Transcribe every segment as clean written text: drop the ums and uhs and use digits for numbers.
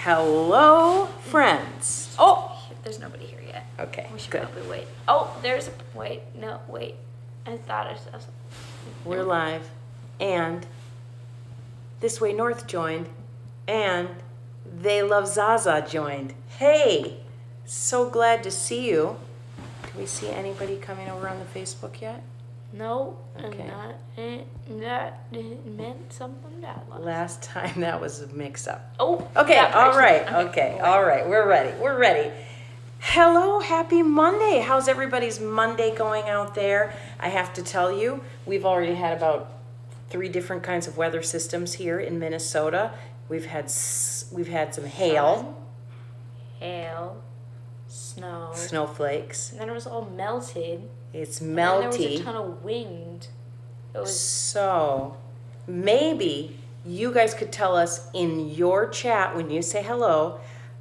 Hello, friends. Oh, there's nobody here yet. Okay, We should good. probably wait. Oh, there's wait. I thought I saw something. We're live. And This Way North joined. And They Love Zaza joined. Hey, so glad to see you. Do we see anybody coming over on the Facebook yet? No, Okay. that meant something bad. Last time that was a mix-up. Oh, Okay, that all person. right, okay, all right, we're ready. Hello, happy Monday. How's everybody's Monday going out there? I have to tell you, we've already had about 3 different kinds of weather systems here in Minnesota. We've had some hail, snow, snowflakes. and then it was all melted. It's And then there was melty. a ton of wind. It was So maybe you guys could tell us in your chat when you say hello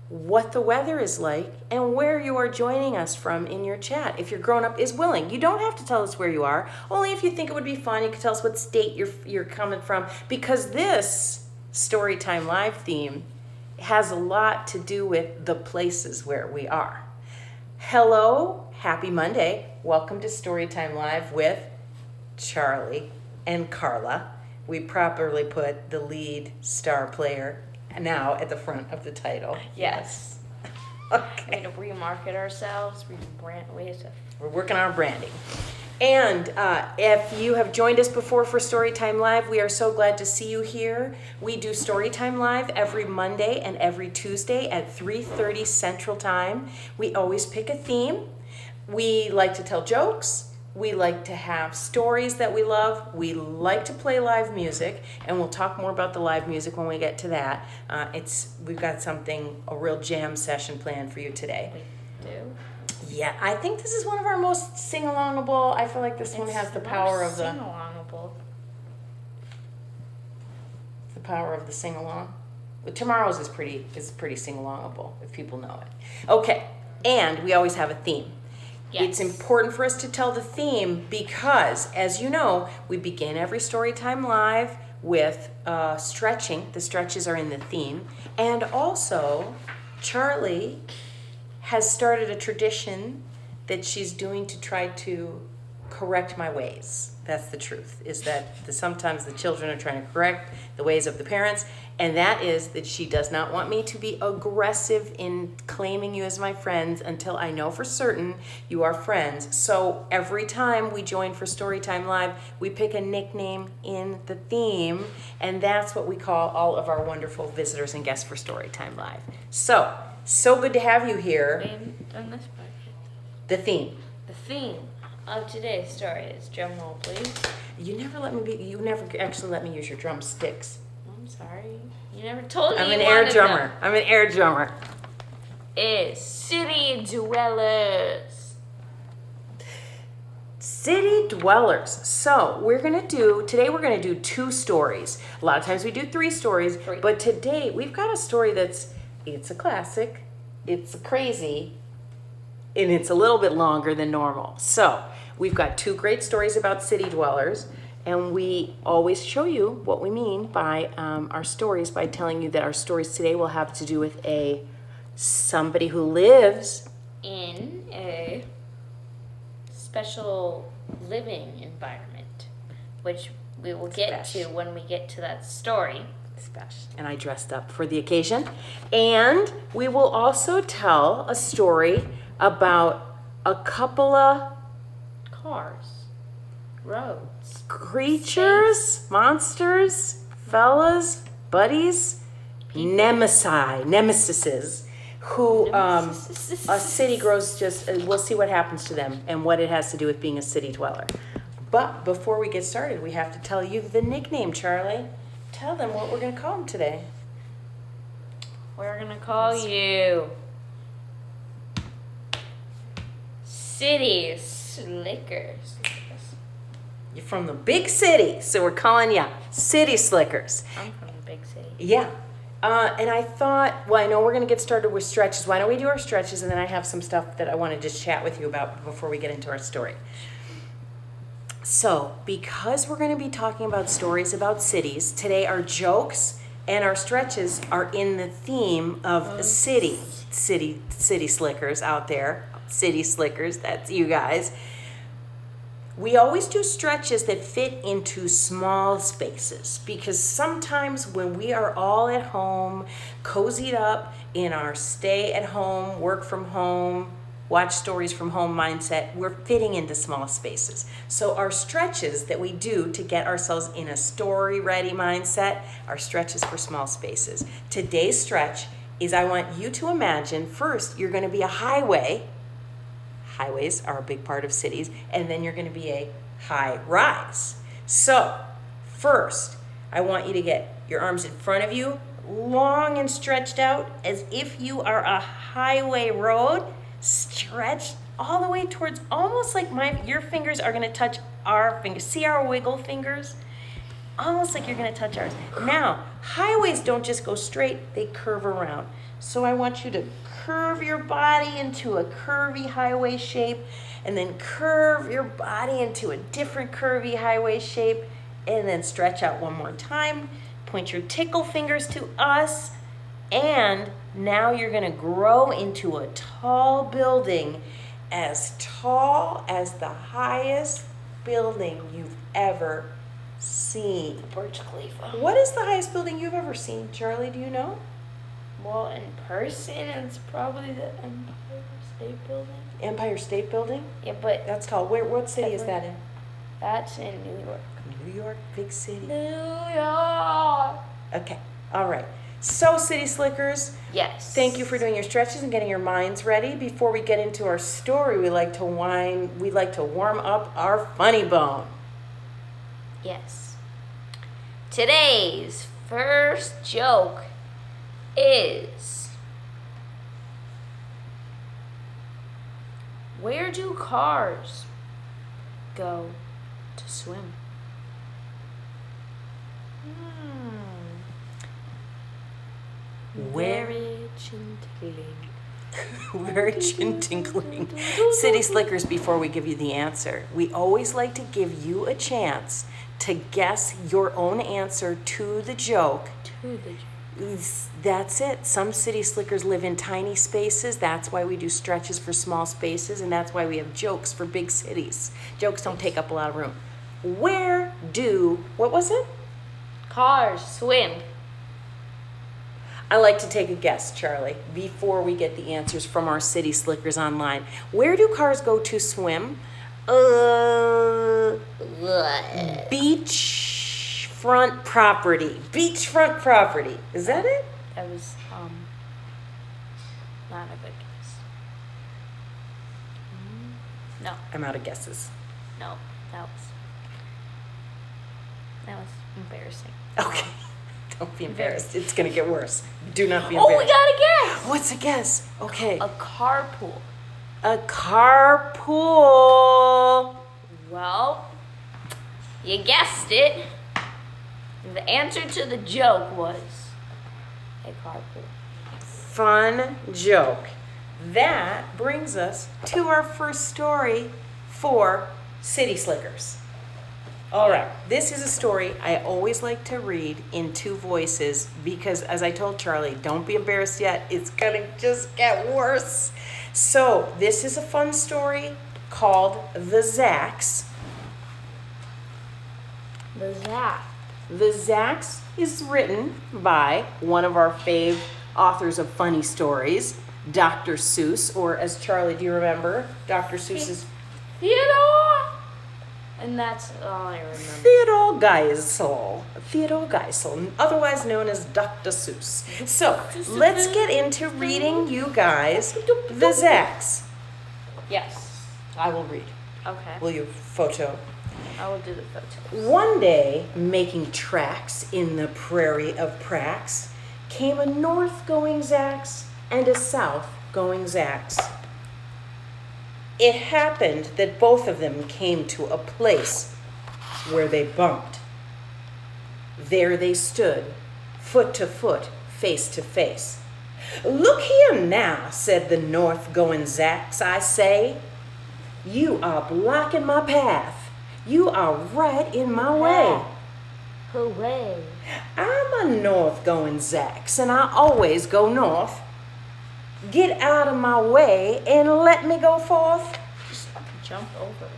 what the weather is like and where you are joining us from in your chat. If your grown-up is willing, you don't have to tell us where you are. Only if you think it would be fun, you can tell us what state you're coming from, because this Storytime Live theme has a lot to do with the places where we are. Hello, happy Monday. Welcome to Storytime Live with Charley and Carla. We properly put the lead star player now at the front of the title. yes. Okay. We had to remarket ourselves. We're working on our branding. And if you have joined us before for Storytime Live, we are so glad to see you here. We do Storytime Live every Monday and every Tuesday at 3:30 Central Time. We always pick a theme. We like to tell jokes. We like to have stories that we love. We like to play live music, and we'll talk more about the live music when we get to that. We've got a real jam session planned for you today. We do. Yeah, I think this is one of our most sing-alongable. I feel like this one has the power of the sing-along. But tomorrow's is pretty sing-alongable if people know it. Okay, and we always have a theme. Yes. It's important for us to tell the theme because, as you know, we begin every Storytime Live with stretching. The stretches are in the theme. And also, Charley has started a tradition that she's doing to try to correct my ways. That's the truth, is that sometimes the children are trying to correct the ways of the parents, and that is that she does not want me to be aggressive in claiming you as my friends until I know for certain you are friends. So every time we join for Storytime Live, we pick a nickname in the theme, and that's what we call all of our wonderful visitors and guests for Storytime Live. So good to have you here. We haven't done this part yet. The theme. The theme of today's story is drum roll, please. You never actually let me use your drumsticks. I'm sorry. You never told me I'm you an air wanted drummer. them. I'm an air drummer. Is city dwellers. City dwellers. So today we're gonna do 2 stories. A lot of times we do 3 stories, but today we've got a story it's a classic, it's crazy, and it's a little bit longer than normal. So we've got 2 great stories about city dwellers, and we always show you what we mean by our stories by telling you that our stories today will have to do with somebody who lives In a special living environment, which we will get to when we get to that story. And I dressed up for the occasion. And we will also tell a story about a couple of Cars, roads, creatures, monsters, fellas, buddies, nemesises, who a city grows we'll see what happens to them and what it has to do with being a city dweller. But before we get started, we have to tell you the nickname, Charley. Tell them what we're going to call them today. We're gonna call you City Slickers. You're from the big city, so we're calling you City Slickers. I'm from the big city. Yeah. And I thought, I know we're going to get started with stretches. Why don't we do our stretches, and then I have some stuff that I want to just chat with you about before we get into our story. So, because we're going to be talking about stories about cities, today our jokes And our stretches are in the theme of city slickers out there. City slickers, that's you guys. We always do stretches that fit into small spaces because sometimes when we are all at home, cozied up in our stay at home, work from home, watch stories from home mindset, we're fitting into small spaces. So our stretches that we do to get ourselves in a story ready mindset are stretches for small spaces. Today's stretch is I want you to imagine first you're going to be a highway. Highways are a big part of cities, and then you're going to be a high rise. So first, I want you to get your arms in front of you, long and stretched out as if you are a highway road, stretched all the way towards almost like your fingers are going to touch our fingers. See our wiggle fingers? Almost like you're going to touch ours. Now, highways don't just go straight, they curve around. So I want you to curve your body into a curvy highway shape and then curve your body into a different curvy highway shape and then stretch out one more time. Point your tickle fingers to us, and now you're going to grow into a tall building as tall as the highest building you've ever seen. Burj Khalifa. What is the highest building you've ever seen, Charlie? Do you know? Well, in person, it's probably the Empire State Building. Empire State Building? Yeah, but That's tall. What city is that in? that's in New York. New York, big city. New York. Okay, all right. So, City Slickers, Yes. thank you for doing your stretches and getting your minds ready. Before we get into our story, we like to warm up our funny bone. Yes. Today's first joke is, where do cars go to swim? Where? Very tinkling. Very chin-tinkling. City Slickers, before we give you the answer, we always like to give you a chance to guess your own answer to the joke. That's it. Some City Slickers live in tiny spaces. That's why we do stretches for small spaces, and that's why we have jokes for big cities. Jokes don't take up a lot of room. Where do, what was it? Cars swim. I like to take a guess, Charlie, before we get the answers from our City Slickers online. Where do cars go to swim? Beachfront property. Beachfront property. Is that it? That was not a good guess. No, I'm out of guesses. no, that was embarrassing. Okay. Don't be embarrassed. It's going to get worse. Do not be Oh, we embarrassed. got a guess. What's a guess? Okay. A carpool. A carpool. Well, you guessed it. The answer to the joke was a carpool. Fun joke. That brings us to our first story for City Slickers. All right, this is a story I always like to read in two voices because, as I told Charlie, don't be embarrassed yet. It's going to just get worse. So this is a fun story called The Zacks. The Zach. The Zacks is written by one of our fave authors of funny stories, Dr. Seuss, or as Charlie, do you remember? Dr. Seuss's Theodore. And that's all I remember. Theodore Geisel, otherwise known as Dr. Seuss. So, let's get into reading you guys The Zacks. Yes. I will read. Okay. Will you photo? I will do the photos. One day, making tracks in the prairie of Prax, came a north-going Zacks and a south-going Zacks. It happened that both of them came to a place where they bumped. There they stood, foot to foot, face to face. "Look here now," said the north-going Zacks, "I say. You are blocking my path. You are right in my way." Hooray. I'm a north-going Zax, and I always go north. Get out of my way and let me go forth. Just jump over.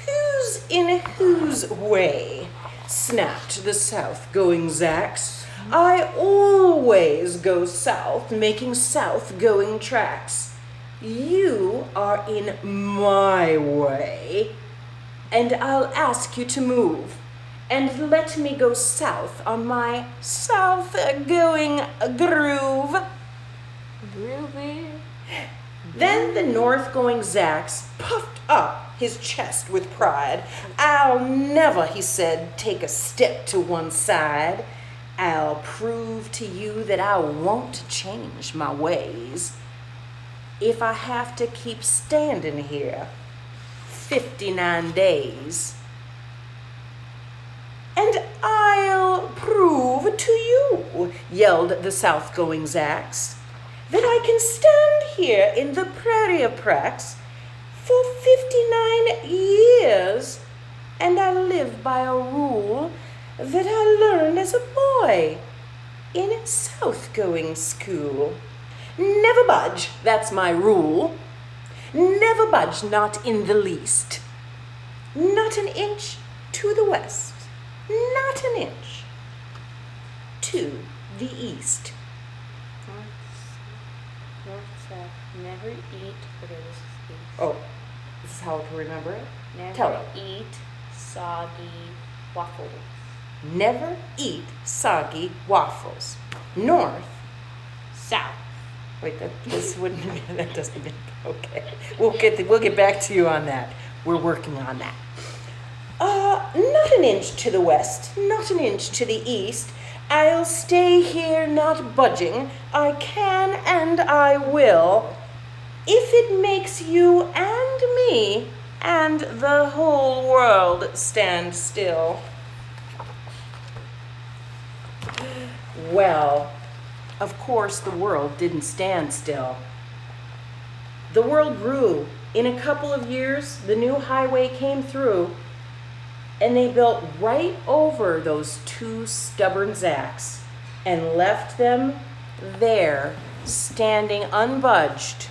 Who's in whose way? Snapped the south-going Zax. I always go south, making south-going tracks. You are in my way, and I'll ask you to move and let me go south on my south-going groove. Groovy. Then the north-going Zax puffed up his chest with pride. I'll never, he said, take a step to one side. I'll prove to you that I won't change my ways. If I have to keep standing here 59 days. And I'll prove to you, yelled the south-going Zax, that I can stand here in the prairie prax for 59 years, and I live by a rule that I learned as a boy in south-going school. Never budge, that's my rule. Never budge, not in the least. Not an inch to the west, not an inch to the east. North, south, never eat. Okay, this is east. Oh, this is how to remember it? Never Tell her. eat soggy waffles. Never eat soggy waffles. North. South. Wait, this wouldn't. That doesn't mean. Okay, we'll get back to you on that. We're working on that. Not an inch to the west, not an inch to the east. I'll stay here, not budging. I can and I will, if it makes you and me and the whole world stand still. Well, of course, the world didn't stand still. The world grew. In a couple of years, the new highway came through, and they built right over those two stubborn Zax and left them there, standing unbudged.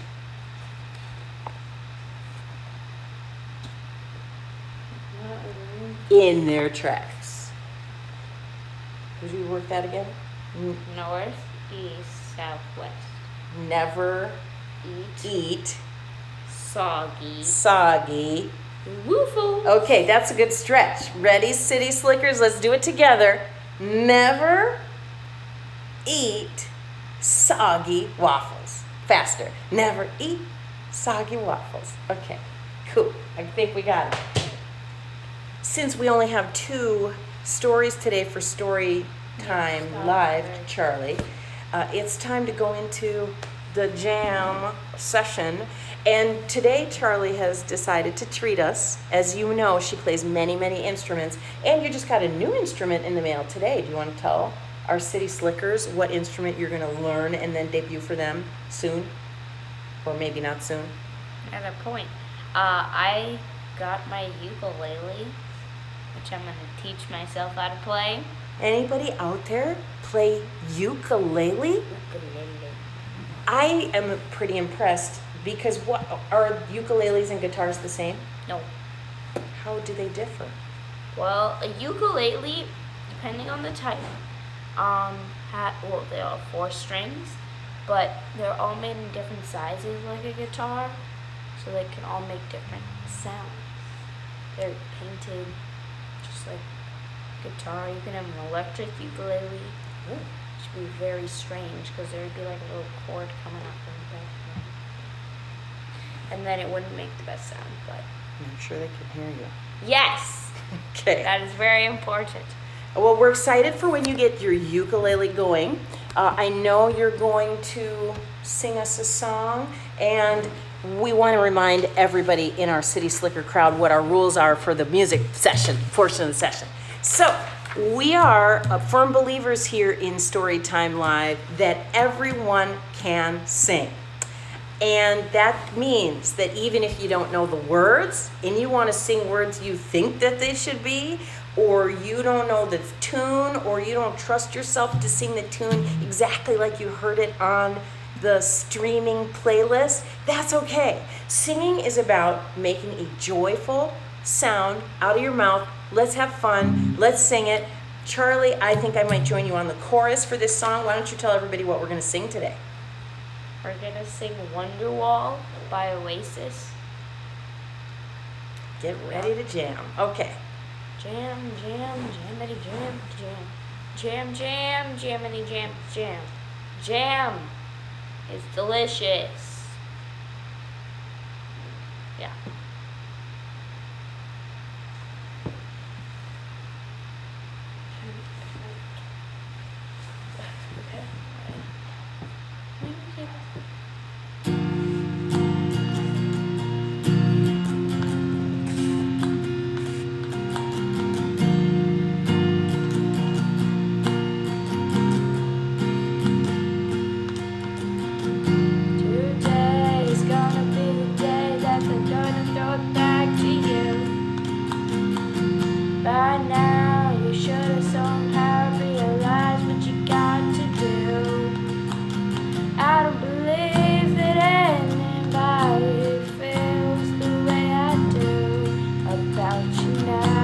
In their tracks. Would you work that again? North, east, southwest. Never Eat eat soggy waffles. Okay, that's a good stretch. Ready, City Slickers? Let's do it together. Never eat soggy waffles. Faster. Never eat soggy waffles. Okay, cool. I think we got it. Since we only have 2 stories today for Storytime Live, Charlie, it's time to go into the jam session. And today Charlie has decided to treat us. As you know, she plays many, many instruments. And you just got a new instrument in the mail today. Do you want to tell our City Slickers what instrument you're going to learn and then debut for them soon? Or maybe not soon? At a point. I got my ukulele, which I'm going to teach myself how to play. Anybody out there play ukulele? Ukulele. I am pretty impressed because what are ukuleles and guitars the same? No. How do they differ? Well, a ukulele, depending on the type, they are 4 strings, but they're all made in different sizes like a guitar, so they can all make different sounds. They're painted just like guitar. You can have an electric ukulele, which would be very strange because there would be like a little cord coming up from the back. And then it wouldn't make the best sound, but I'm sure they can hear you. yes, Okay. that is very important. Well, we're excited for when you get your ukulele going. I know you're going to sing us a song, and we want to remind everybody in our City Slicker crowd what our rules are for the music session, portion of the session. So, we are firm believers here in Storytime Live that everyone can sing. And that means that even if you don't know the words and you want to sing words you think that they should be, or you don't know the tune, or you don't trust yourself to sing the tune exactly like you heard it on the streaming playlist, that's okay. Singing is about making a joyful sound out of your mouth. Let's have fun. Let's sing it. Charley, I think I might join you on the chorus for this song. Why don't you tell everybody what we're going to sing today? We're gonna sing Wonderwall by Oasis. Get ready to jam. Okay. Jam, jam, jammity jam, jam. Jam, jam, jammity jam, jam. Jam is delicious. Yeah. Today's gonna be the day that they're gonna throw it back to you. By now you should have somehow realized what you got to do. I don't believe that anybody feels the way I do about you now.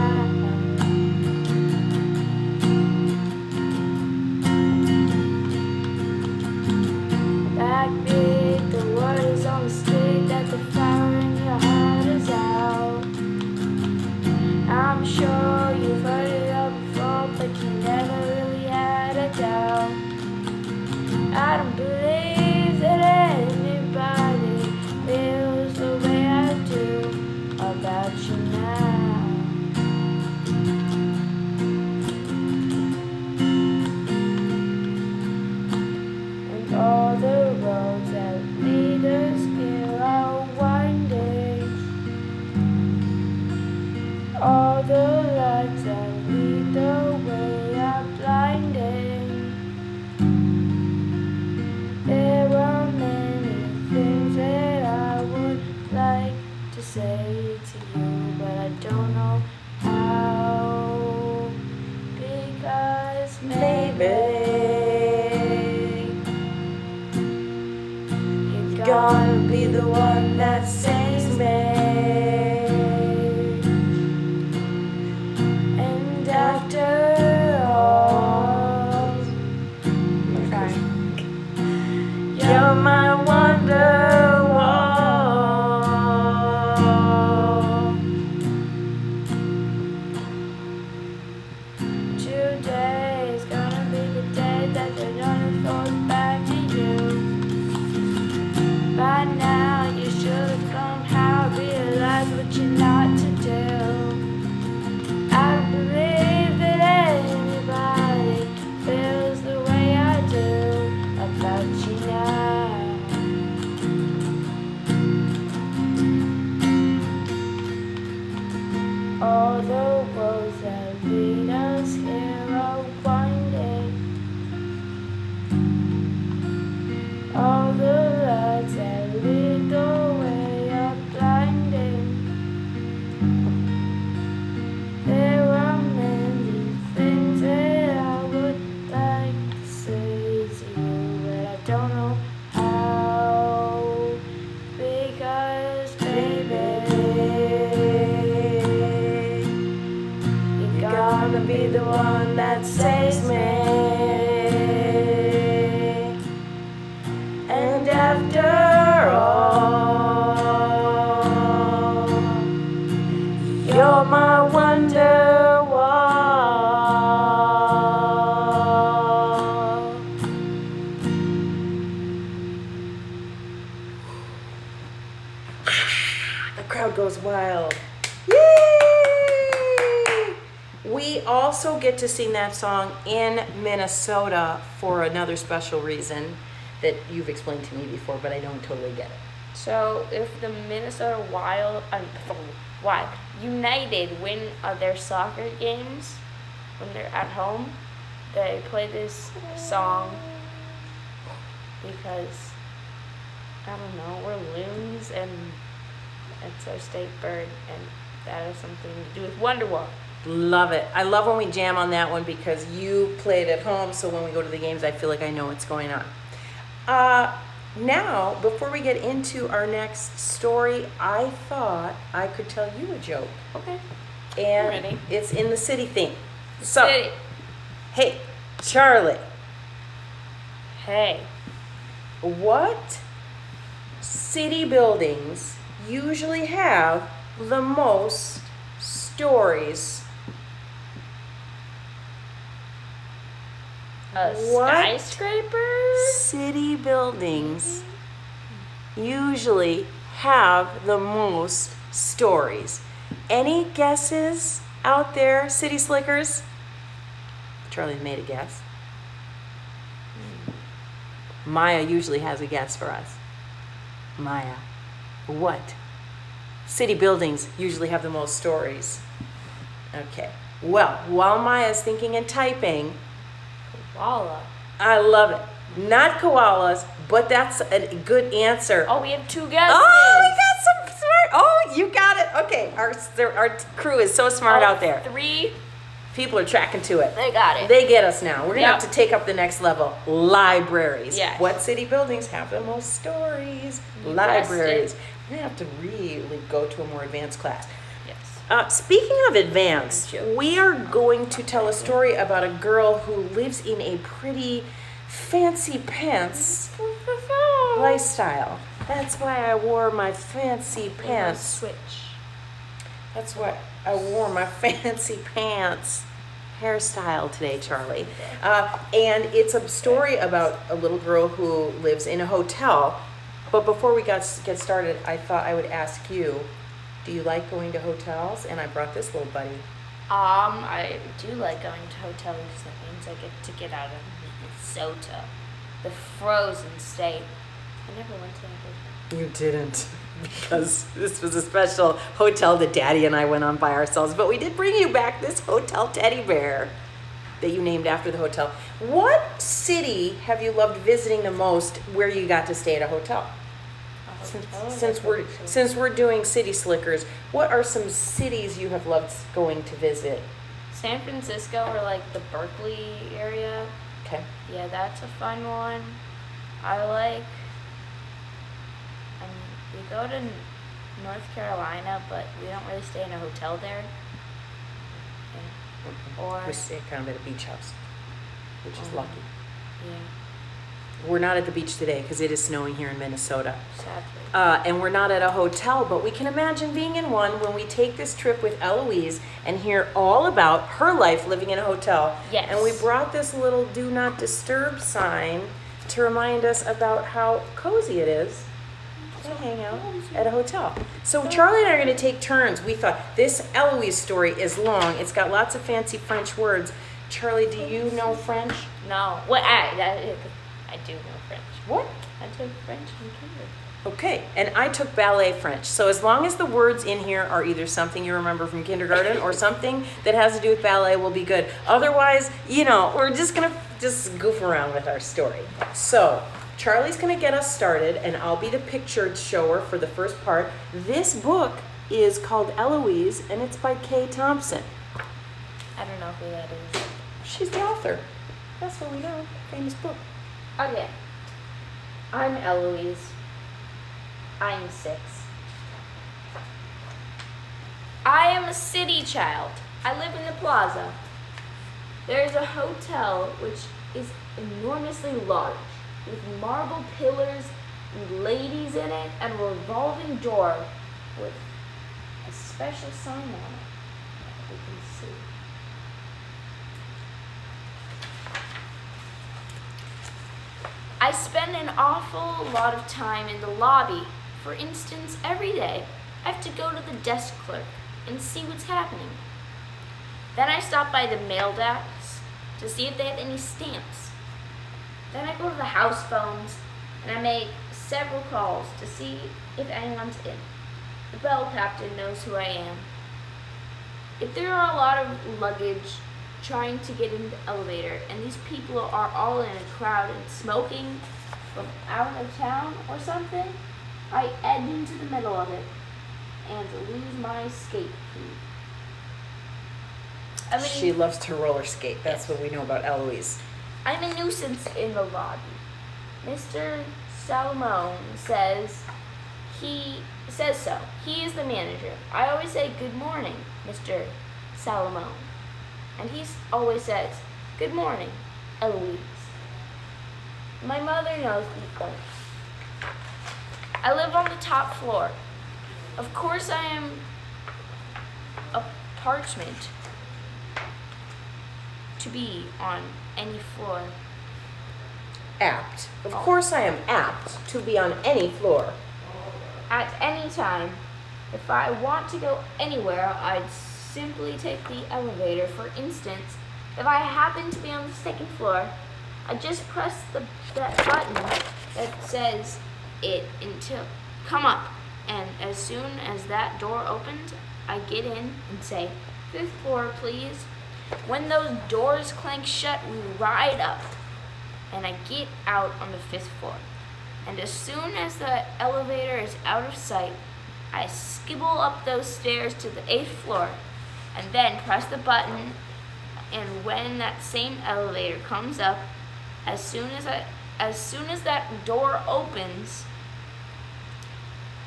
Backbeat, the word is on the street that the fire in your heart is out. I'm sure you've heard it all before, but you never really had a doubt. I don't believe that anybody feels the way I do about you now. And all the roads that lead us here are winding. All the lights that lead the way are blinding. There are many things that I would like to say to you, but I don't know how, because maybe you're gonna be the one that saves me. And after all, you're my Wonderwall. Today's gonna be the day that they're gonna throw it back to you. By now you should have somehow realized what you're not to do. I don't believe that anybody feels the way I do about you now. All the roads that lead us here are winding. All the lights that lead the way are blinding. There are many things that I would like to say to you, but I don't know how, because baby, you're gonna be the one that saves me. And after all, you're my Wonderwall. The crowd goes wild. Yay! We also get to sing that song in Minnesota for another special reason that you've explained to me before, but I don't totally get it. So if the Minnesota United win their soccer games when they're at home, they play this song because I don't know. We're loons, and it's our state bird, and that has something to do with Wonder Woman. Love it. I love when we jam on that one because you play it at home, so when we go to the games, I feel like I know what's going on. Now, before we get into our next story, I thought I could tell you a joke. Okay. And Ready. it's in the city theme. So, City. hey, Charlie, Hey. what city buildings usually have the most stories? A What? skyscraper? City buildings usually have the most stories. Any guesses out there, city slickers? Charlie made a guess. Maya usually has a guess for us. Maya, what city buildings usually have the most stories? Okay. Well, while Maya's thinking and typing, Koala. I love it. Not koalas, but that's a good answer. Oh, we have 2 guesses. Oh, we got some smart. Oh, you got it. Okay, our crew is so smart out there. 3. People are tracking to it. They got it. They get us now. We're gonna Yep. have to take up the next level. Libraries. Yes. What city buildings have the most stories? You guessed Libraries. it. We're gonna have to really go to a more advanced class. Yes. Speaking of advanced, we are going to tell a story about a girl who lives in a pretty fancy pants lifestyle. That's why I wore my fancy pants. Switch. That's why I wore my fancy pants hairstyle today, Charlie. And it's a story about a little girl who lives in a hotel. But before we get started, I thought I would ask you, do you like going to hotels? And I brought this little buddy. I do like going to hotels because that means I get to get out of Minnesota, the frozen state. I never went to a hotel. You didn't, because this was a special hotel that Daddy and I went on by ourselves. But we did bring you back this hotel teddy bear that you named after the hotel. What city have you loved visiting the most where you got to stay at a hotel? Since we're doing city slickers, what are some cities you have loved going to visit? San Francisco or like the Berkeley area. Okay. Yeah, that's a fun one. I like. We go to North Carolina, but we don't really stay in a hotel there. Yeah. Or We stay kind of at a beach house, which is lucky. yeah, We're not at the beach today because it is snowing here in Minnesota. sadly. And we're not at a hotel, but we can imagine being in one when we take this trip with Eloise and hear all about her life living in a hotel. Yes. And we brought this little do not disturb sign to remind us about how cozy it is to hang out at a hotel. So Charlie and I are going to take turns. We thought this Eloise story is long. It's got lots of fancy French words. Charlie, do you know French? No. What? I do know French. What? I took French in kindergarten. Okay, and I took ballet French. So as long as the words in here are either something you remember from kindergarten or something that has to do with ballet, will be good. Otherwise, we're just gonna goof around with our story. So Charlie's gonna get us started, and I'll be the pictured shower for the first part. This book is called Eloise, and it's by Kay Thompson. I don't know who that is. She's the author. That's what we know. Famous book. Okay. I'm Eloise. I'm 6. I am a city child. I live in the plaza. There is a hotel which is enormously large, with marble pillars and ladies in it, and a revolving door with a special sign on it that we can see. I spend an awful lot of time in the lobby. For instance, every day I have to go to the desk clerk and see what's happening. Then I stop by the mail desks to see if they have any stamps. Then I go to the house phones and I make several calls to see if anyone's in. The bell captain knows who I am. If there are a lot of luggage trying to get in the elevator and these people are all in a crowd and smoking, from out of town or something, I edge into the middle of it and lose my skate key. She loves to roller skate. That's Yes. what we know about Eloise. I'm a nuisance in the lobby. Mr. Salomon says so. He is the manager. I always say, "Good morning, Mr. Salomon." And he always says, "Good morning, Eloise." My mother knows me first. I live on the top floor. Of course I am a parchment to be on any floor. Apt. Of course I am apt to be on any floor. At any time, if I want to go anywhere, I'd simply take the elevator. For instance, if I happen to be on the second floor, I just press that button that says it until come up, and as soon as that door opens, I get in and say, "Fifth floor, please." When those doors clank shut, we ride up, and I get out on the 5th floor. And as soon as the elevator is out of sight, I skibble up those stairs to the 8th floor, and then press the button, and when that same elevator comes up, as soon as that door opens,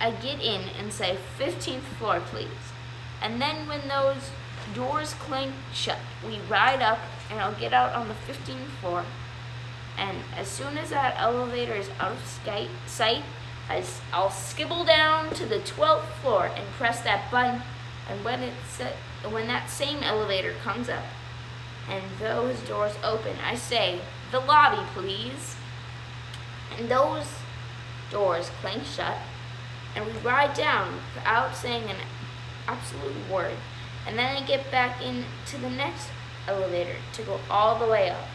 I get in and say, "15th floor, please." And then when those doors clank shut, we ride up, and I'll get out on the 15th floor. And as soon as that elevator is out of sight, I'll skibble down to the 12th floor and press that button. And when that same elevator comes up and those doors open, I say, "The lobby, please." And those doors clank shut, and we ride down without saying an absolute word. And then I get back into the next elevator to go all the way up.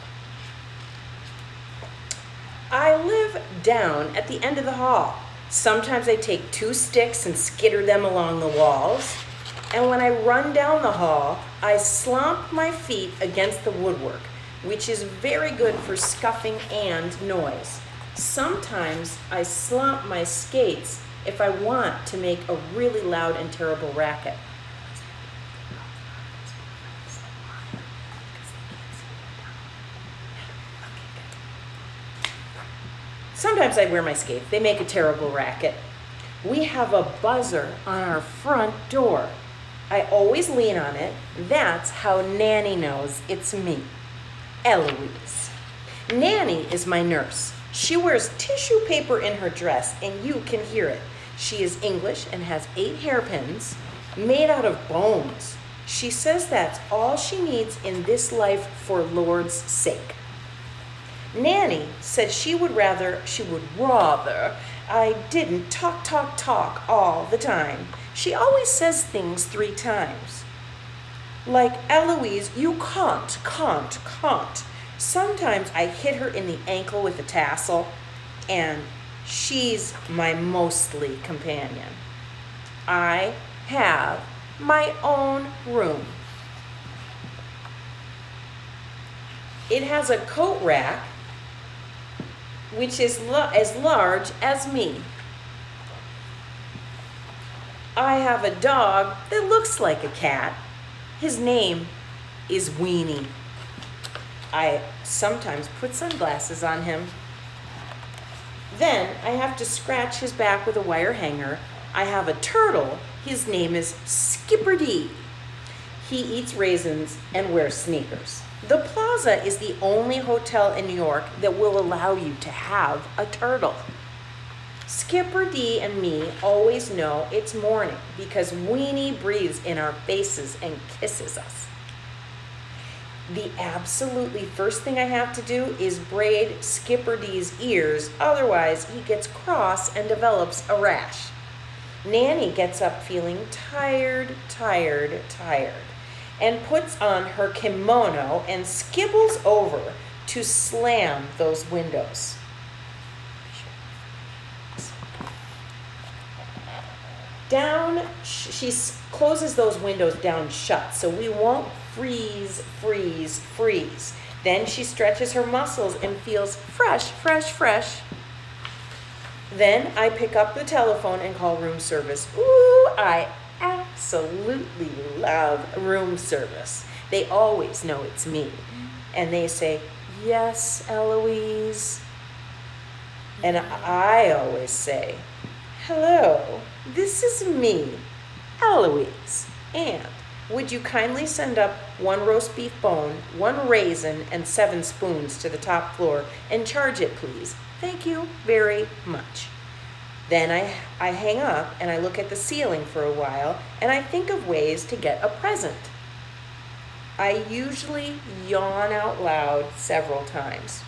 I live down at the end of the hall. Sometimes I take 2 sticks and skitter them along the walls. And when I run down the hall, I slomp my feet against the woodwork, which is very good for scuffing and noise. Sometimes I slomp my skates if I want to make a really loud and terrible racket. Sometimes I wear my skates. They make a terrible racket. We have a buzzer on our front door. I always lean on it. That's how Nanny knows it's me, Eloise. Nanny is my nurse. She wears tissue paper in her dress, and you can hear it. She is English and has 8 hairpins made out of bones. She says that's all she needs in this life for Lord's sake. Nanny said she would rather I didn't talk all the time. She always says things 3 times. Like, "Eloise, you can't. Sometimes I hit her in the ankle with a tassel, and she's my mostly companion. I have my own room. It has a coat rack which is as large as me. I have a dog that looks like a cat. His name is Weenie. I sometimes put sunglasses on him. Then I have to scratch his back with a wire hanger. I have a turtle. His name is Skipper D. He eats raisins and wears sneakers. The Plaza is the only hotel in New York that will allow you to have a turtle. Skipper D and me always know it's morning because Weenie breathes in our faces and kisses us. The absolutely first thing I have to do is braid Skipper D's ears, otherwise he gets cross and develops a rash. Nanny gets up feeling tired, and puts on her kimono and skibbles over to slam those windows. She closes those windows down shut so we won't freeze. Then she stretches her muscles and feels fresh. Then I pick up the telephone and call room service. Ooh, I absolutely love room service. They always know it's me. And they say, "Yes, Eloise." And I always say, "Hello, this is me, Eloise. And would you kindly send up 1 roast beef bone, 1 raisin, and 7 spoons to the top floor and charge it, please? Thank you very much." Then I hang up and I look at the ceiling for a while and I think of ways to get a present. I usually yawn out loud several times.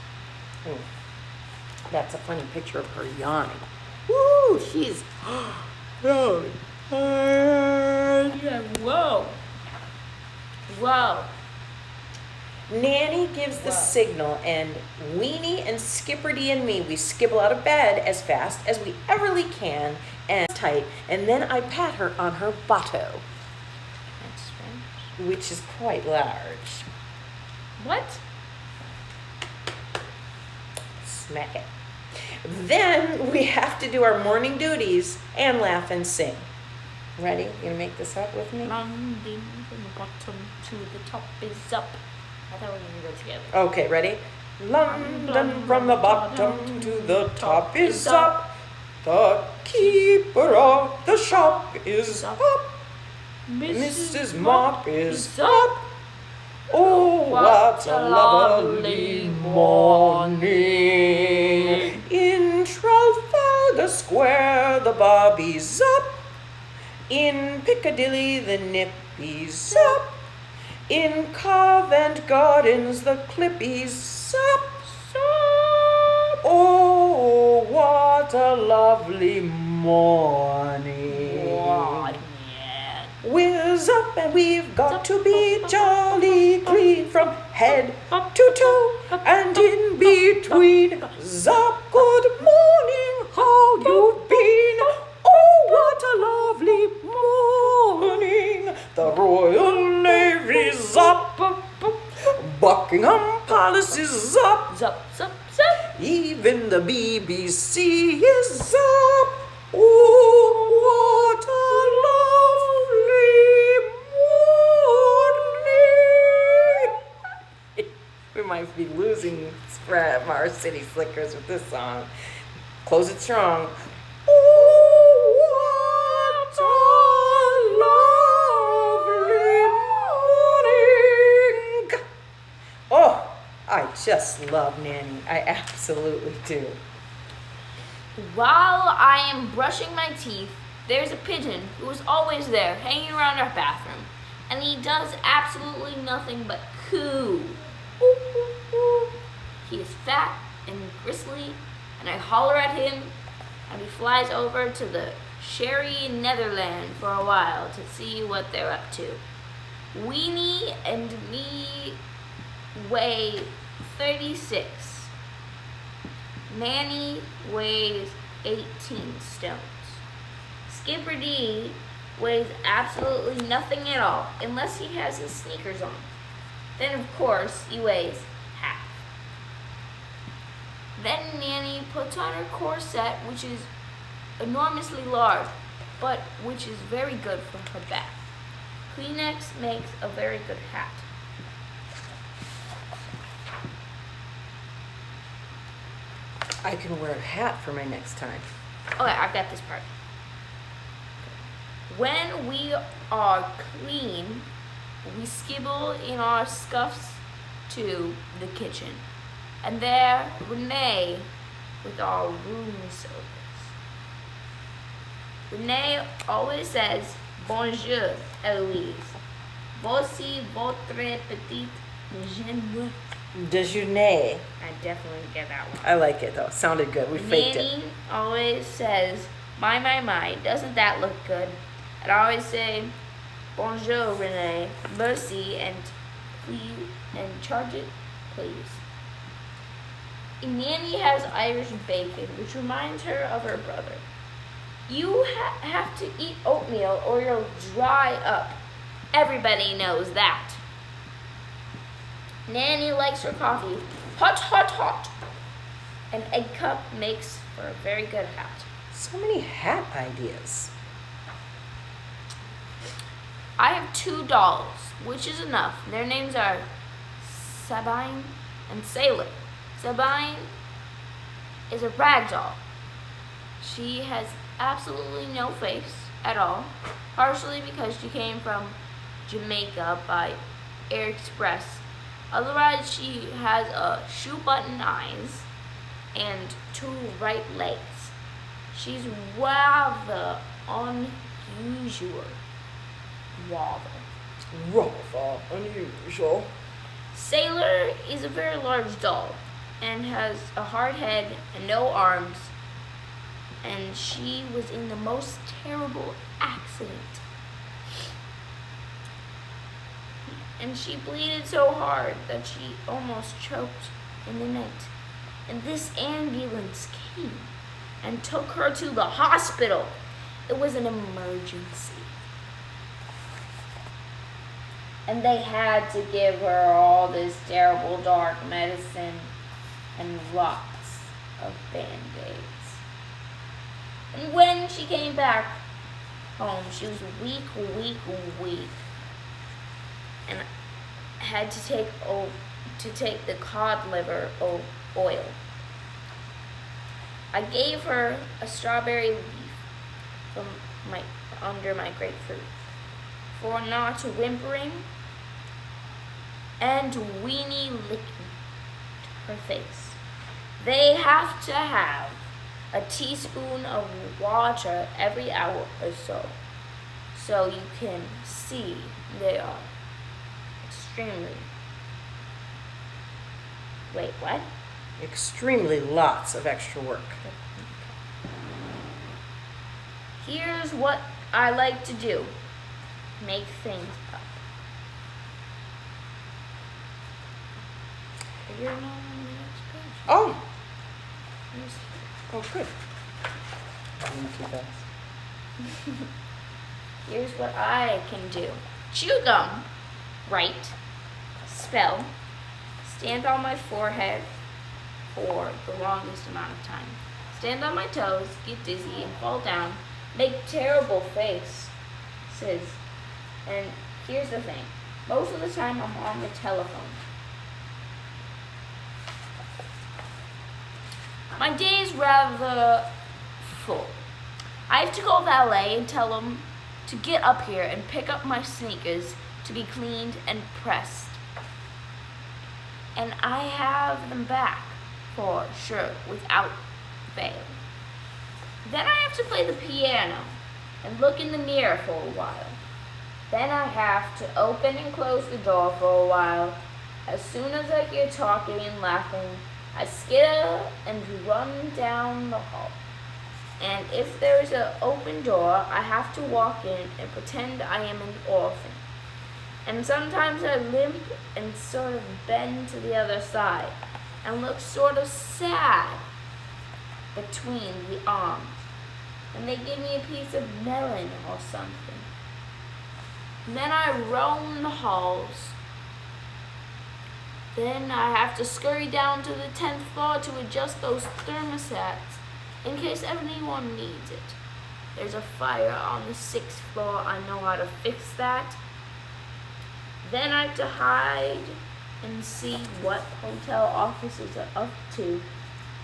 That's a funny picture of her yawning. Woo, she's so tired. Yeah, whoa. Whoa. Nanny gives the signal, and Weenie and Skipperty and me, we skibble out of bed as fast as we everly can and tight, and then I pat her on her bottom, That's French. which is quite large. What? Smack it. Then we have to do our morning duties and laugh and sing. Ready? You gonna make this up with me? London from the bottom to the top is up. I thought we were gonna go together. Okay, ready? London from the bottom to the top is up. The keeper of the shop is up. Mrs. Mop is up. Oh, what a lovely morning. In Trafalgar Square, the Bobby's up. In Piccadilly, the Nippy's up. In Covent Gardens, the Clippy's up. Oh, what a lovely morning. Whiz up and we've got to be jolly clean from head to toe and in between. Zop, good morning, how you been? Oh, what a lovely morning. The Royal Navy's up. Buckingham Palace is up. Zup, zup, zup. Even the BBC is up. Oh, what a lovely morning. We might be losing our city slickers with this song. Close it strong. Oh, what a lovely morning. Oh, I just love Nanny. I absolutely do. While I am brushing my teeth, there's a pigeon who is always there, hanging around our bathroom, and he does absolutely nothing but coo. Ooh, ooh, ooh. He is fat and gristly, and I holler at him, and he flies over to the Sherry Netherland for a while to see what they're up to. Weenie and me weigh 36. Nanny weighs 18 stones. Skipper D weighs absolutely nothing at all, unless he has his sneakers on. Then, of course, he weighs half. Then Nanny puts on her corset, which is enormously large, but which is very good for her back. Kleenex makes a very good hat. I can wear a hat for my next time. Okay, I got this part. When we are clean, we skibble in our scuffs to the kitchen. And there, Renee with our room service. Renee always says, "Bonjour, Eloise. Voici votre petit déjeuner." Déjeuner. I definitely get that one. I like it though. Sounded good. We faked it. Nanny always says, my, doesn't that look good? And I always say, "Bonjour, Renee, merci, and please, and charge it, please." And Nanny has Irish bacon, which reminds her of her brother. You have to eat oatmeal or you'll dry up. Everybody knows that. Nanny likes her coffee hot, hot, hot. An egg cup makes for a very good hat. So many hat ideas. I have 2 dolls, which is enough. Their names are Sabine and Sailor. Sabine is a rag doll. She has absolutely no face at all, partially because she came from Jamaica by Air Express. Otherwise, she has shoe button eyes and 2 right legs. She's rather unusual. Rather unusual. Sailor is a very large doll and has a hard head and no arms, and she was in the most terrible accident. And she bleeded so hard that she almost choked in the night. And this ambulance came and took her to the hospital. It was an emergency. And they had to give her all this terrible dark medicine and lots of Band-Aids. And when she came back home, she was weak, and had to take the cod liver oil. I gave her a strawberry leaf from under my grapefruit for not whimpering and weenie licking her face. They have to have a teaspoon of water every hour or so you can see they are extremely. Wait, what? Extremely lots of extra work. Here's what I like to do. Make things up. You're not on the next page. Oh, Here's- oh, good. Too fast. Here's what I can do. Chew gum. Write. Spell. Stand on my forehead for the longest amount of time. Stand on my toes, get dizzy, and fall down. Make terrible faces. And here's the thing. Most of the time I'm on the telephone. My day is rather full. I have to call valet and tell them to get up here and pick up my sneakers to be cleaned and pressed. And I have them back for sure, without fail. Then I have to play the piano and look in the mirror for a while. Then I have to open and close the door for a while. As soon as I hear talking and laughing, I skitter and run down the hall. And if there is an open door, I have to walk in and pretend I am an orphan. And sometimes I limp and sort of bend to the other side and look sort of sad between the arms. And they give me a piece of melon or something. And then I roam the halls. Then I have to scurry down to the 10th floor to adjust those thermostats in case anyone needs it. There's a fire on the 6th floor. I know how to fix that. Then I have to hide and see what hotel officers are up to.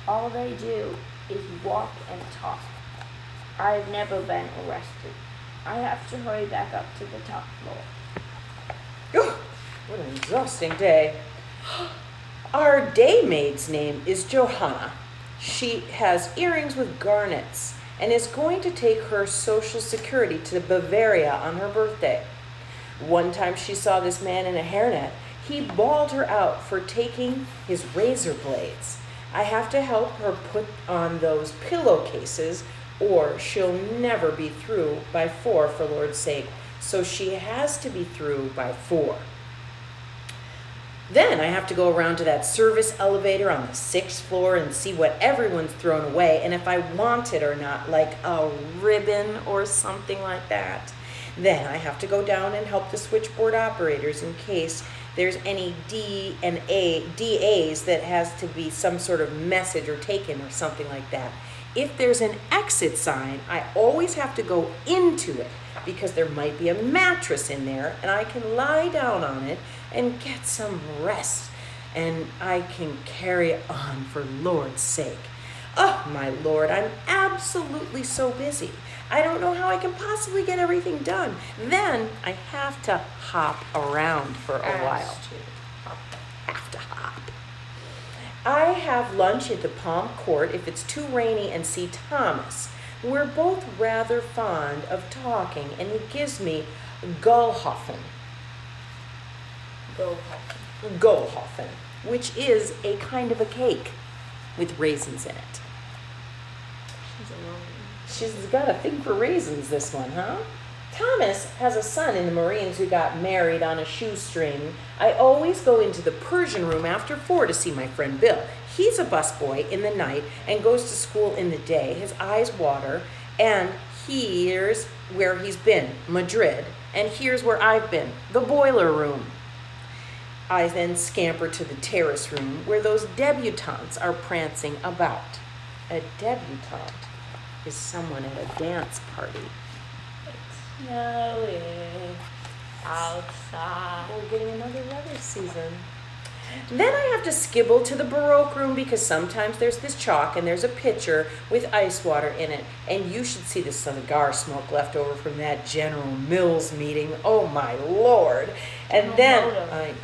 All they do is walk and talk. I've never been arrested. I have to hurry back up to the top floor. Oh, what an exhausting day. Our daymaid's name is Johanna. She has earrings with garnets and is going to take her Social Security to Bavaria on her birthday. One time she saw this man in a hairnet. He bawled her out for taking his razor blades. I have to help her put on those pillowcases or she'll never be through by 4 for Lord's sake. So she has to be through by 4. Then I have to go around to that service elevator on the 6th floor and see what everyone's thrown away and if I want it or not, like a ribbon or something like that. Then I have to go down and help the switchboard operators in case there's any DAs that has to be some sort of message or taken or something like that. If there's an exit sign, I always have to go into it because there might be a mattress in there and I can lie down on it and get some rest. And I can carry on for Lord's sake. Oh, my Lord, I'm absolutely so busy. I don't know how I can possibly get everything done. Then I have to hop around for a while. Have to hop. I have lunch at the Palm Court if it's too rainy and see Thomas. We're both rather fond of talking, and he gives me Gullhoffen. Gullhoffen, which is a kind of a cake with raisins in it. She's got a thing for raisins, this one, huh? Thomas has a son in the Marines who got married on a shoestring. I always go into the Persian room after 4 to see my friend Bill. He's a busboy in the night and goes to school in the day. His eyes water, and here's where he's been, Madrid, and here's where I've been, the boiler room. I then scamper to the terrace room where those debutantes are prancing about. A debutante is someone at a dance party. It's snowing outside. We're getting another weather season. Then I have to skibble to the Baroque room because sometimes there's this chalk and there's a pitcher with ice water in it. And you should see the cigar smoke left over from that General Mills meeting. Oh my Lord. And then, I know,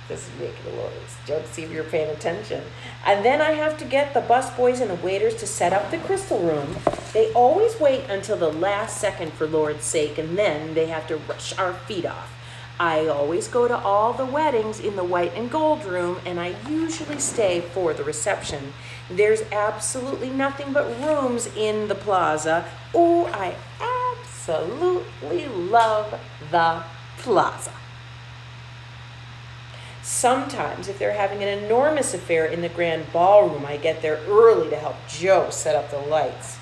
this is making a Lord, it's a joke, see if you're paying attention. And then I have to get the busboys and the waiters to set up the crystal room. They always wait until the last second for Lord's sake, and then they have to rush our feet off. I always go to all the weddings in the white and gold room, and I usually stay for the reception. There's absolutely nothing but rooms in the plaza. Oh, I absolutely love the plaza. Sometimes, if they're having an enormous affair in the grand ballroom, I get there early to help Joe set up the lights.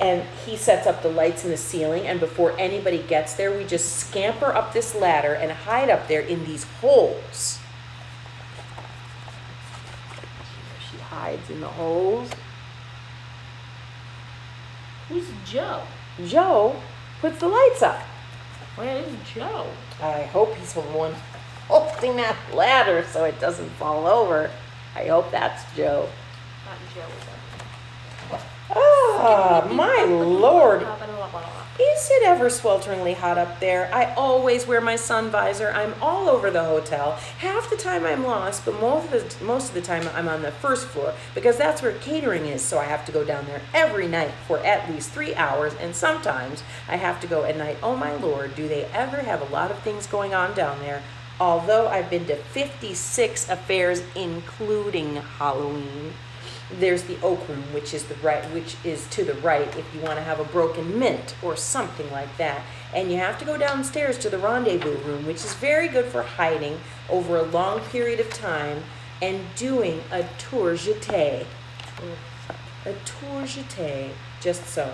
And he sets up the lights in the ceiling, and before anybody gets there, we just scamper up this ladder and hide up there in these holes. She hides in the holes. Who's Joe? Joe puts the lights up. Where is Joe? I hope he's the one holding that ladder so it doesn't fall over. I hope that's Joe. Not Joe. Ah, my Lord. Is it ever swelteringly hot up there? I always wear my sun visor. I'm all over the hotel. Half the time I'm lost, but most of the time I'm on the first floor because that's where catering is, so I have to go down there every night for at least 3 hours, and sometimes I have to go at night. Oh my Lord, do they ever have a lot of things going on down there? Although I've been to 56 affairs, including Halloween. There's the oak room, which is to the right if you want to have a broken mint or something like that. And you have to go downstairs to the rendezvous room, which is very good for hiding over a long period of time and doing a tour jeté. A tour jeté, just so.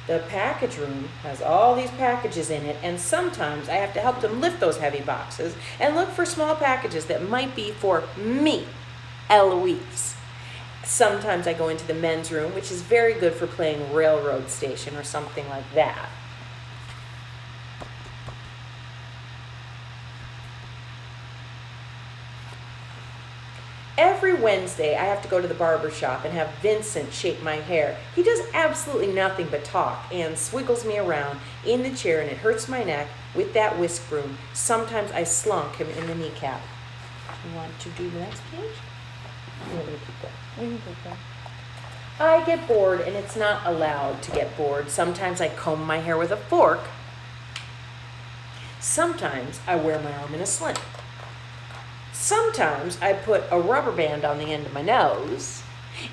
The package room has all these packages in it, and sometimes I have to help them lift those heavy boxes and look for small packages that might be for me, Eloise. Sometimes I go into the men's room, which is very good for playing railroad station or something like that. Every Wednesday, I have to go to the barber shop and have Vincent shape my hair. He does absolutely nothing but talk and swiggles me around in the chair, and it hurts my neck with that whisk broom. Sometimes I slunk him in the kneecap. You want to do the next page? I'm going to keep that. I get bored, and it's not allowed to get bored. Sometimes I comb my hair with a fork. Sometimes I wear my arm in a sling. Sometimes I put a rubber band on the end of my nose.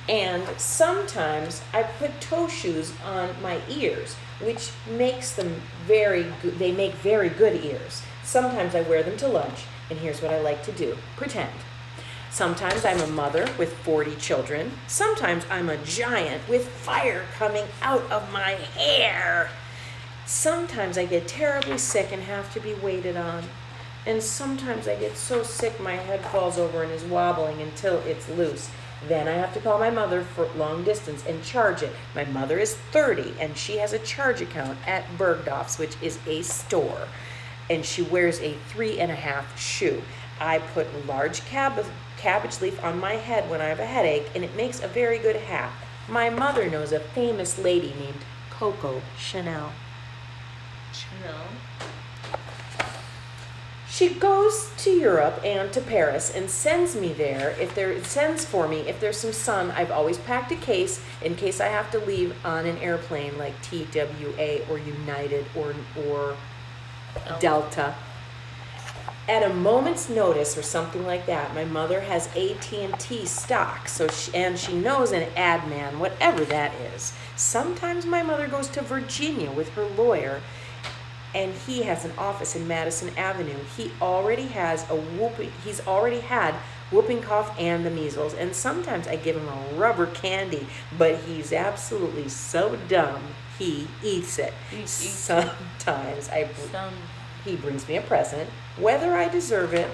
And sometimes I put toe shoes on my ears, which makes them very good. They make very good ears. Sometimes I wear them to lunch, and here's what I like to do. Pretend. Sometimes I'm a mother with 40 children. Sometimes I'm a giant with fire coming out of my hair. Sometimes I get terribly sick and have to be waited on. And sometimes I get so sick my head falls over and is wobbling until it's loose. Then I have to call my mother for long distance and charge it. My mother is 30 and she has a charge account at Bergdorf's, which is a store. And she wears a 3.5 shoe. I put large cabbage leaf on my head when I have a headache, and it makes a very good hat. My mother knows a famous lady named Coco Chanel. Chanel. She goes to Europe and to Paris and sends for me if there's some sun. I've always packed a case in case I have to leave on an airplane like TWA or United or Delta. At a moment's notice or something like that, my mother has AT&T stock, and she knows an ad man, whatever that is. Sometimes my mother goes to Virginia with her lawyer, and he has an office in Madison Avenue. He's already had whooping cough and the measles, and sometimes I give him a rubber candy, but he's absolutely so dumb he eats it. Sometimes he brings me a present, whether I deserve it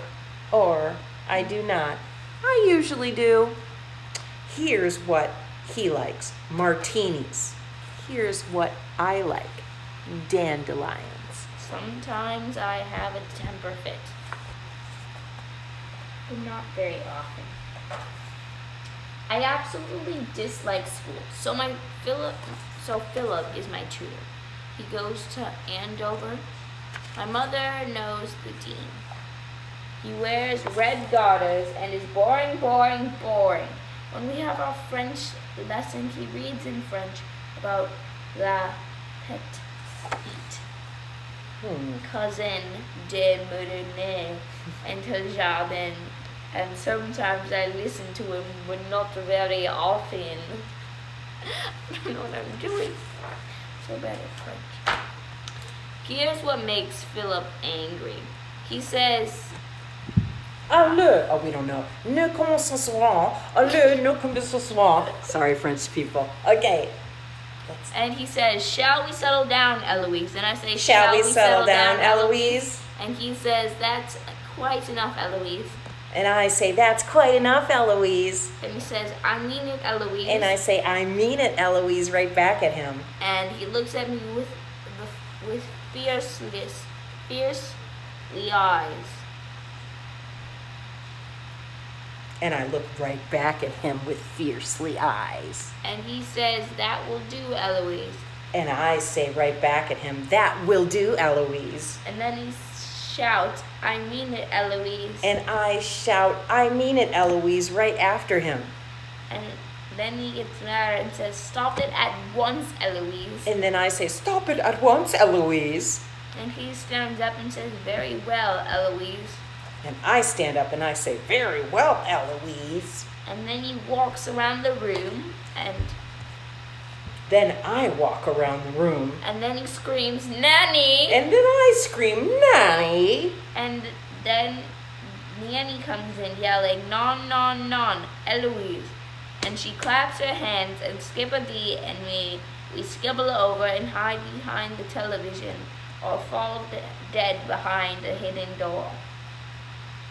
or I do not. I usually do. Here's what he likes: martinis. Here's what I like: dandelions. Sometimes I have a temper fit, but not very often. I absolutely dislike school, so Philip is my tutor. He goes to Andover. My mother knows the dean. He wears red garters and is boring. When we have our French lesson, he reads in French about la petite cousin de Modernay and her jardin, and sometimes I listen to him, but not very often. I don't know what I'm doing. So bad at French. Here's what makes Philip angry. He says, we don't know. Ne comment ce soir. Ne comme ce soir. Sorry, French people. Okay. And he says, shall we settle down, Eloise? And I say, shall we settle down, Eloise? And he says, that's quite enough, Eloise. And I say, that's quite enough, Eloise. And he says, I mean it, Eloise. And I say, I mean it, Eloise, right back at him. And he looks at me with fiercely eyes. And I look right back at him with fiercely eyes. And he says, that will do, Eloise. And I say right back at him, that will do, Eloise. And then he shouts, I mean it, Eloise. And I shout, I mean it, Eloise, right after him. And then he gets mad and says, stop it at once, Eloise. And then I say, stop it at once, Eloise. And he stands up and says, very well, Eloise. And I stand up and I say, very well, Eloise. And then he walks around the room and... Then I walk around the room. And then he screams, Nanny! And then I scream, Nanny! And then Nanny comes in yelling, non, non, non, Eloise. And she claps her hands and skip a beat, and we skibble over and hide behind the television or fall dead behind a hidden door.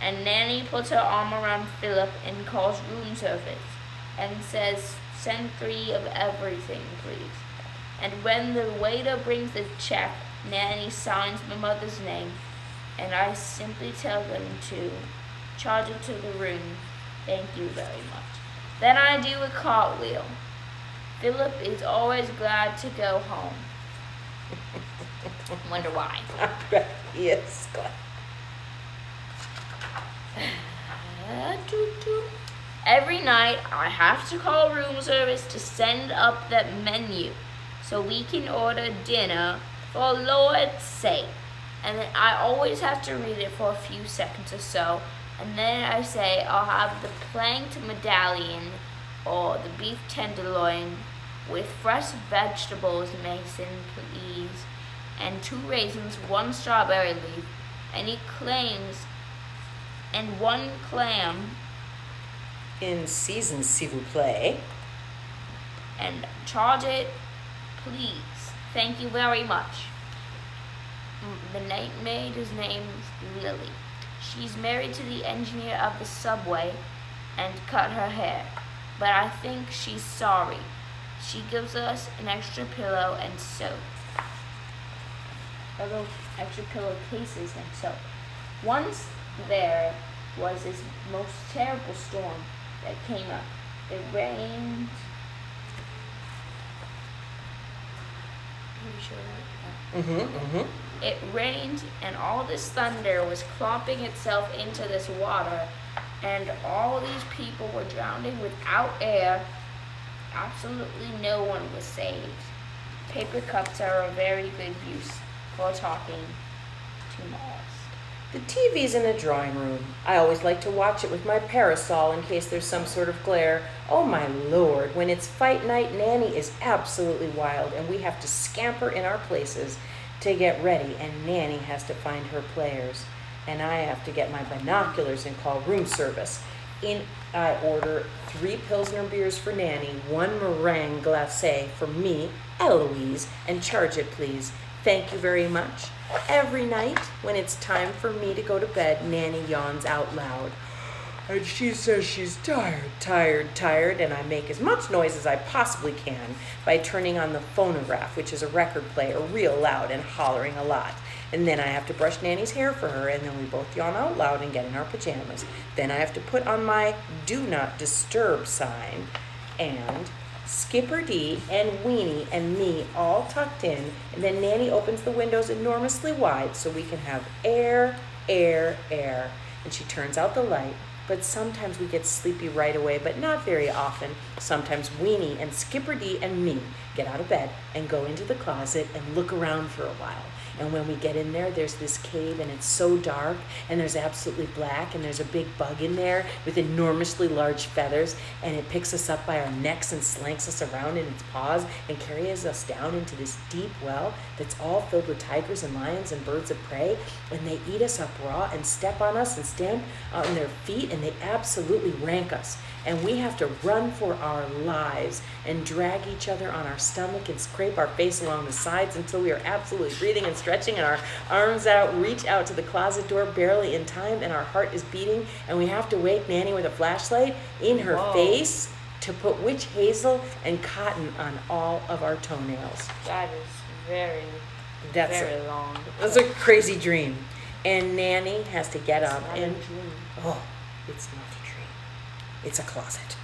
And Nanny puts her arm around Philip and calls room service and says, send 3 of everything, please. And when the waiter brings the check, Nanny signs my mother's name, and I simply tell them to charge it to the room. Thank you very much. Then I do a cartwheel. Philip is always glad to go home. Wonder why. Yes, glad. Every night I have to call room service to send up the menu so we can order dinner, for Lord's sake. And then I always have to read it for a few seconds or so, and then I say I'll have the planked medallion or the beef tenderloin with fresh vegetables, Mason, please, and 2 raisins, 1 strawberry leaf, any claims, and 1 clam. In season, s'il vous plaît. And charge it, please. Thank you very much. The night maid is named Lily. She's married to the engineer of the subway and cut her hair. but I think she's sorry. She gives us an extra pillow and soap. Little extra pillowcases and soap. Once there was this most terrible storm that came up. It rained. It rained, and all this thunder was clomping itself into this water, and all these people were drowning without air. Absolutely no one was saved. Paper cups are a very good use for talking to mollusk. The TV's in the drawing room. I always like to watch it with my parasol in case there's some sort of glare. Oh my lord, when it's fight night, Nanny is absolutely wild, and we have to scamper in our places to get ready, and Nanny has to find her players. And I have to get my binoculars and call room service. I order 3 Pilsner beers for Nanny, 1 meringue glacé for me, Eloise, and charge it please. Thank you very much. Every night, when it's time for me to go to bed, Nanny yawns out loud. And she says she's tired, and I make as much noise as I possibly can by turning on the phonograph, which is a record player, real loud and hollering a lot. And then I have to brush Nanny's hair for her, and then we both yawn out loud and get in our pajamas. Then I have to put on my do not disturb sign, and Skipper D and Weenie and me all tucked in, and then Nanny opens the windows enormously wide so we can have air, and she turns out the light. But sometimes we get sleepy right away, but not very often. Sometimes Weenie and Skipper D and me get out of bed and go into the closet and look around for a while. And when we get in there, there's this cave, and it's so dark, and there's absolutely black, and there's a big bug in there with enormously large feathers, and it picks us up by our necks and slanks us around in its paws and carries us down into this deep well that's all filled with tigers and lions and birds of prey, and they eat us up raw and step on us and stand on their feet, and they absolutely rank us. And we have to run for our lives and drag each other on our stomach and scrape our face along the sides until we are absolutely breathing and stretching, and our arms out, reach out to the closet door barely in time, and our heart is beating, and we have to wake Nanny with a flashlight in her face to put witch hazel and cotton on all of our toenails. That is very long. That's a crazy dream. And Nanny has to get up and... Oh, it's not a dream. It's a closet.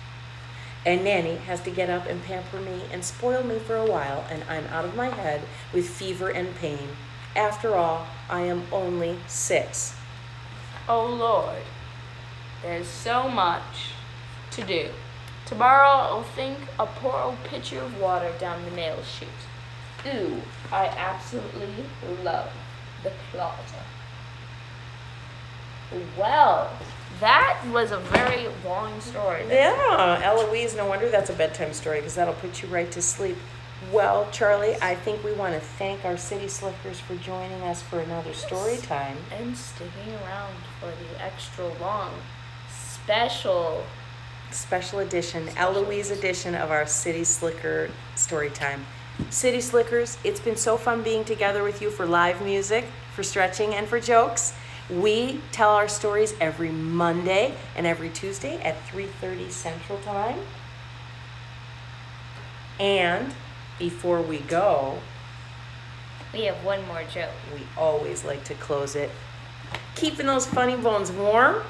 And Nanny has to get up and pamper me and spoil me for a while, and I'm out of my head with fever and pain. After all, I am only 6. Oh Lord, there's so much to do. Tomorrow I'll think a pour a pitcher of water down the mail chute. Ooh, I absolutely love the closet. Well, that was a very long story. Yeah, Eloise, no wonder that's a bedtime story, because that'll put you right to sleep. Well, Charlie, I think we want to thank our City Slickers for joining us for another story time. And sticking around for the extra long, special edition, Eloise edition of our City Slicker story time. City Slickers, it's been so fun being together with you for live music, for stretching, and for jokes. We tell our stories every Monday and every Tuesday at 3:30 Central Time. And before we go, we have one more joke. We always like to close it. Keeping those funny bones warm.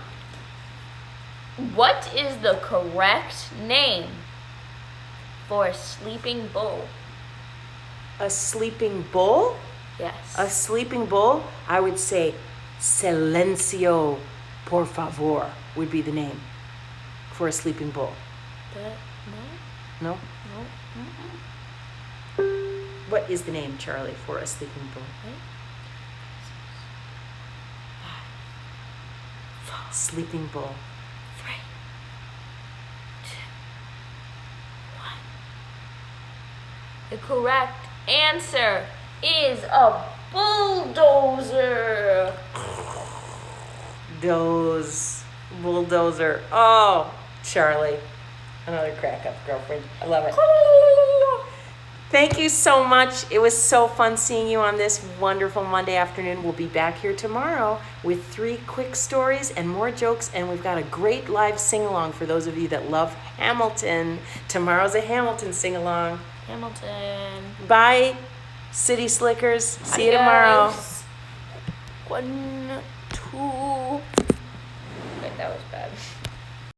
What is the correct name for a sleeping bull? A sleeping bull? Yes. A sleeping bull? I would say Silencio, por favor, would be the name for a sleeping bull. But no. No? No. What is the name, Charlie, for a sleeping bull? Sleeping bull. 3, 2, 1. The correct answer is a bulldozer. Bulldozer. Oh, Charlie. Another crack up, girlfriend. I love it. Thank you so much. It was so fun seeing you on this wonderful Monday afternoon. We'll be back here tomorrow with 3 quick stories and more jokes, and we've got a great live sing-along for those of you that love Hamilton. Tomorrow's a Hamilton sing-along. Hamilton. Bye, City Slickers. See you tomorrow. Adios. 1, 2. Wait, that was bad.